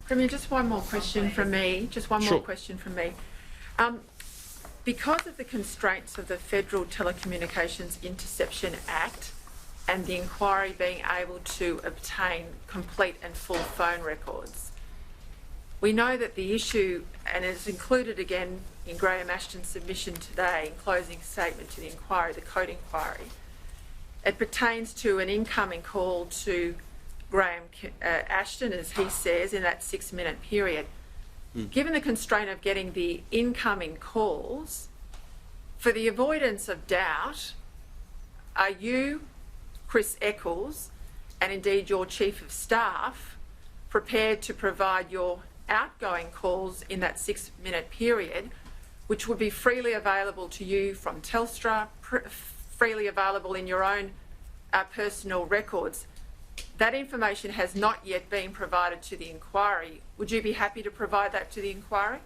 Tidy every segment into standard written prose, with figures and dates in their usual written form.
Premier, just one more question from me. Sure. Because of the constraints of the Federal Telecommunications Interception Act and the inquiry being able to obtain complete and full phone records, we know that the issue, and it's included again in Graham Ashton's submission today in closing statement to the inquiry, the Coate inquiry, it pertains to an incoming call to Graham Ashton, as he says, in that 6-minute period. Given the constraint of getting the incoming calls, for the avoidance of doubt, are you, Mr Eccles, and indeed your Chief of Staff, prepared to provide your outgoing calls in that 6-minute period, which would be freely available to you from Telstra, freely available in your own personal records? That information has not yet been provided to the inquiry. Would you be happy to provide that to the inquiry?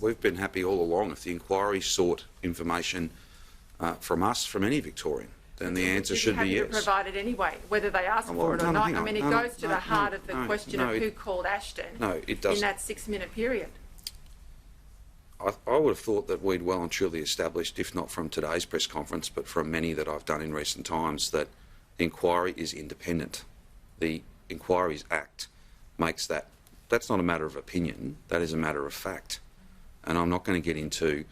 We've been happy all along. If the inquiry sought information from us, from any Victorian, then the answer should be yes. Would you be happy to provide it anyway, whether they ask for it or not? I mean, it goes to the heart of the question of who called Ashton in that 6-minute period. I would have thought that we'd well and truly established, if not from today's press conference, but from many that I've done in recent times, that the inquiry is independent. The Inquiries Act makes that. That's not a matter of opinion, that is a matter of fact. And I'm not going to get into,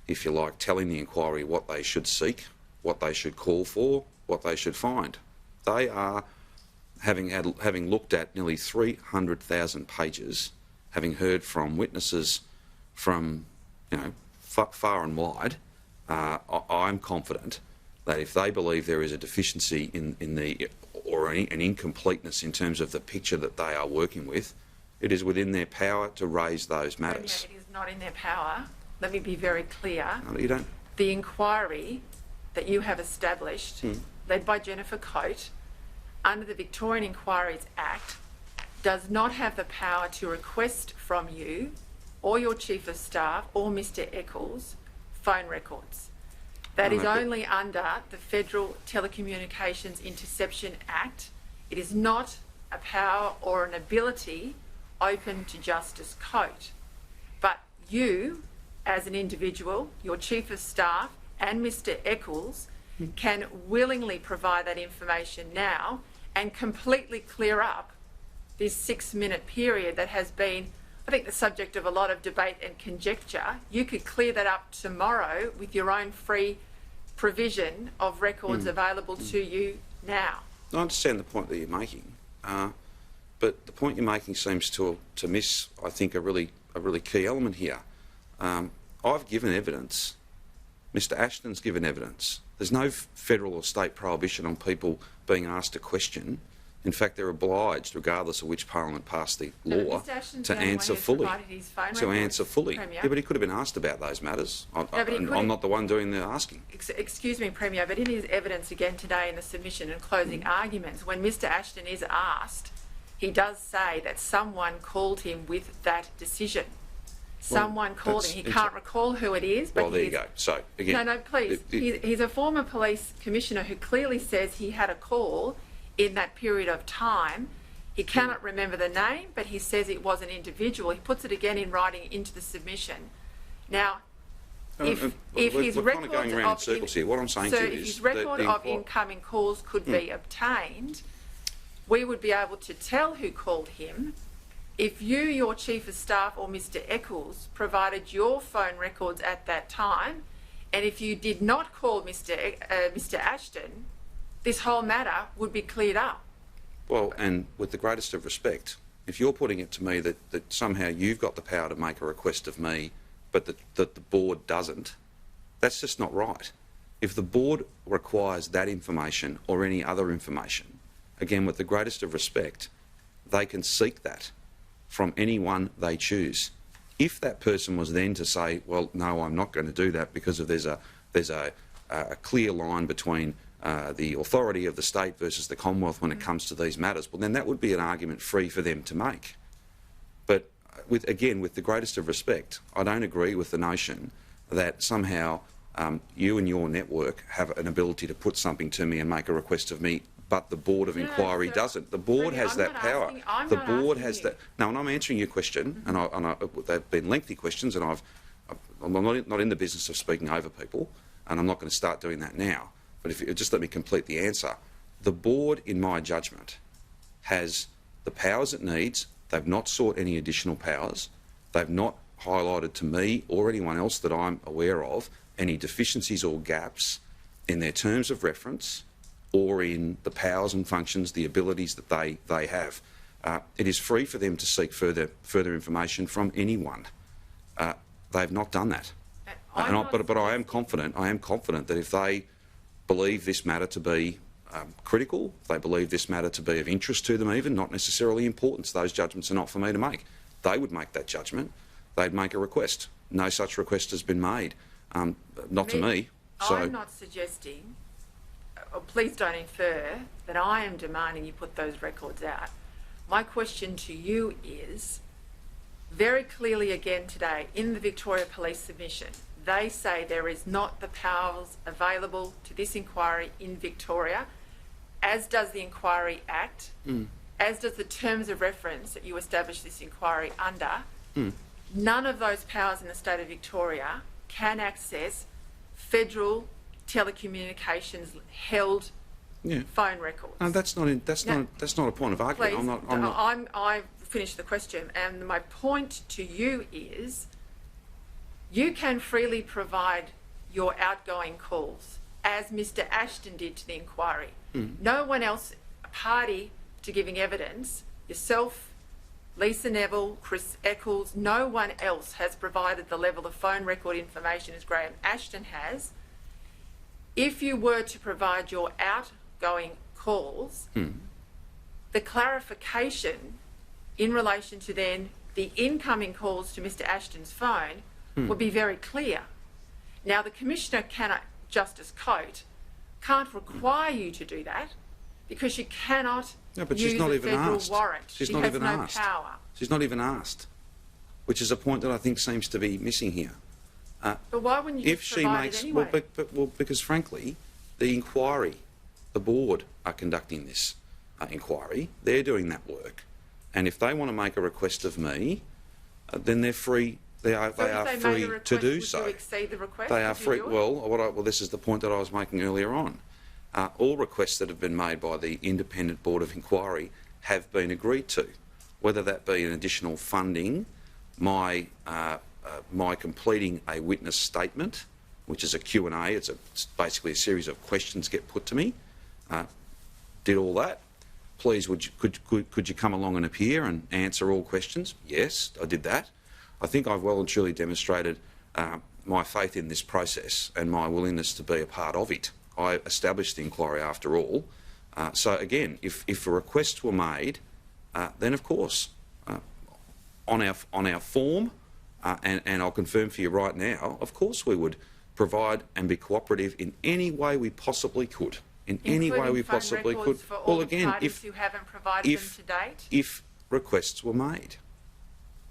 if you like, telling the inquiry what they should seek, what they should call for, what they should find. They are, having looked at nearly 300,000 pages, having heard from witnesses from, far and wide, I'm confident that if they believe there is a deficiency or an incompleteness in terms of the picture that they are working with, it is within their power to raise those matters. It is not in their power. Let me be very clear. No, you don't. The inquiry that you have established, led by Jennifer Coate, under the Victorian Inquiries Act, does not have the power to request from you or your Chief of Staff or Mr Eccles phone records. That is only under the Federal Telecommunications Interception Act. It is not a power or an ability open to Justice Coate. But you, as an individual, your Chief of Staff and Mr Eccles can willingly provide that information now and completely clear up this 6-minute period that has been, I think, the subject of a lot of debate and conjecture. You could clear that up tomorrow with your own free provision of records available to you now. I understand the point that you're making, but the point you're making seems to miss, I think, a really key element here. I've given evidence. Mr Ashton's given evidence. There's no federal or state prohibition on people being asked a question. In fact, they're obliged, regardless of which parliament passed the law, to answer fully. Premier. Yeah, but he could have been asked about those matters. I'm not the one doing the asking. Excuse me, Premier, but in his evidence again today in the submission and closing arguments, when Mr Ashton is asked, he does say that someone called him with that decision. Someone called him. He can't recall who it is. But there you go. So, again... No, please. He's a former police commissioner who clearly says he had a call in that period of time. He cannot remember the name, but he says it was an individual. He puts it again in writing into the submission. Now, if his record going around in circles here. What I'm saying to you is, if his record of incoming calls could be obtained, we would be able to tell who called him. If you, your Chief of Staff or Mr Eccles provided your phone records at that time, and if you did not call Mr Ashton, this whole matter would be cleared up. Well, and with the greatest of respect, if you're putting it to me that somehow you've got the power to make a request of me, but that the board doesn't, that's just not right. If the board requires that information or any other information, again, with the greatest of respect, they can seek that from anyone they choose. If that person was then to say, well, no, I'm not going to do that because there's a clear line between the authority of the state versus the Commonwealth when it comes to these matters, well, then that would be an argument free for them to make. But again, with the greatest of respect, I don't agree with the notion that somehow you and your network have an ability to put something to me and make a request of me but the Board of Inquiry doesn't. The Board has that power. The Board has that. No, and I'm answering your question, and they've been lengthy questions, and I'm not in the business of speaking over people, and I'm not going to start doing that now. But if you just let me complete the answer. The Board, in my judgment, has the powers it needs. They've not sought any additional powers. They've not highlighted to me or anyone else that I'm aware of any deficiencies or gaps in their terms of reference or in the powers and functions, the abilities that they have. It is free for them to seek further information from anyone. They've not done that. But I am confident that if they believe this matter to be critical, they believe this matter to be of interest to them even, not necessarily importance, those judgments are not for me to make. They would make that judgment. They'd make a request. No such request has been made, not to me. So I'm not suggesting, or please don't infer, that I am demanding you put those records out. My question to you is, very clearly again today, in the Victoria Police submission, they say there is not the powers available to this inquiry in Victoria, as does the Inquiry Act, as does the terms of reference that you establish this inquiry under. None of those powers in the state of Victoria can access federal telecommunications held phone records. No, that's not a point of argument. Please, I've finished the question, and my point to you is you can freely provide your outgoing calls, as Mr Ashton did to the inquiry. No one else, a party to giving evidence, yourself, Lisa Neville, Mr Eccles, no one else has provided the level of phone record information as Graham Ashton has. If you were to provide your outgoing calls, the clarification in relation to then the incoming calls to Mr Ashton's phone would be very clear. Now, the Commissioner cannot, Justice Coate, can't require you to do that because she cannot use a federal warrant. She has no power. She's not even asked, which is a point that I think seems to be missing here. But why wouldn't you just provide it anyway? Well, because frankly, the inquiry, the Board are conducting this inquiry. They're doing that work, and if they want to make a request of me, then they're free. They are free to do so. Would you exceed the request? They are free. Well, this is the point that I was making earlier on. All requests that have been made by the Independent Board of Inquiry have been agreed to, whether that be an additional funding, my completing a witness statement, which is a Q&A. It's basically a series of questions get put to me. Did all that. Please, could you come along and appear and answer all questions? Yes, I did that. I think I've well and truly demonstrated my faith in this process and my willingness to be a part of it. I established the inquiry after all. So again, if requests were made, then of course, on our form, and I'll confirm for you right now, of course we would provide and be cooperative in any way we possibly could. In any way we possibly could. For all the parties who haven't provided them to date? If requests were made.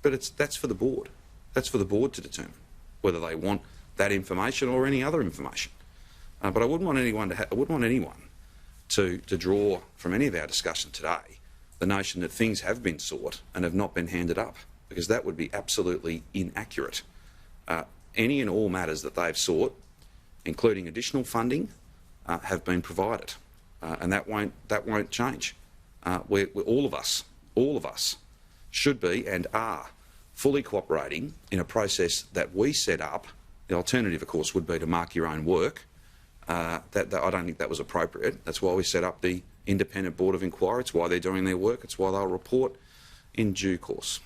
But that's for the Board. That's for the Board to determine whether they want that information or any other information. But I wouldn't want anyone to draw from any of our discussion today the notion that things have been sought and have not been handed up, because that would be absolutely inaccurate. Any and all matters that they've sought, including additional funding, have been provided, and that won't change. We're all of us should be and are fully cooperating in a process that we set up. The alternative, of course, would be to mark your own work. I don't think that was appropriate. That's why we set up the Independent Board of Inquiry. It's why they're doing their work. It's why they'll report in due course.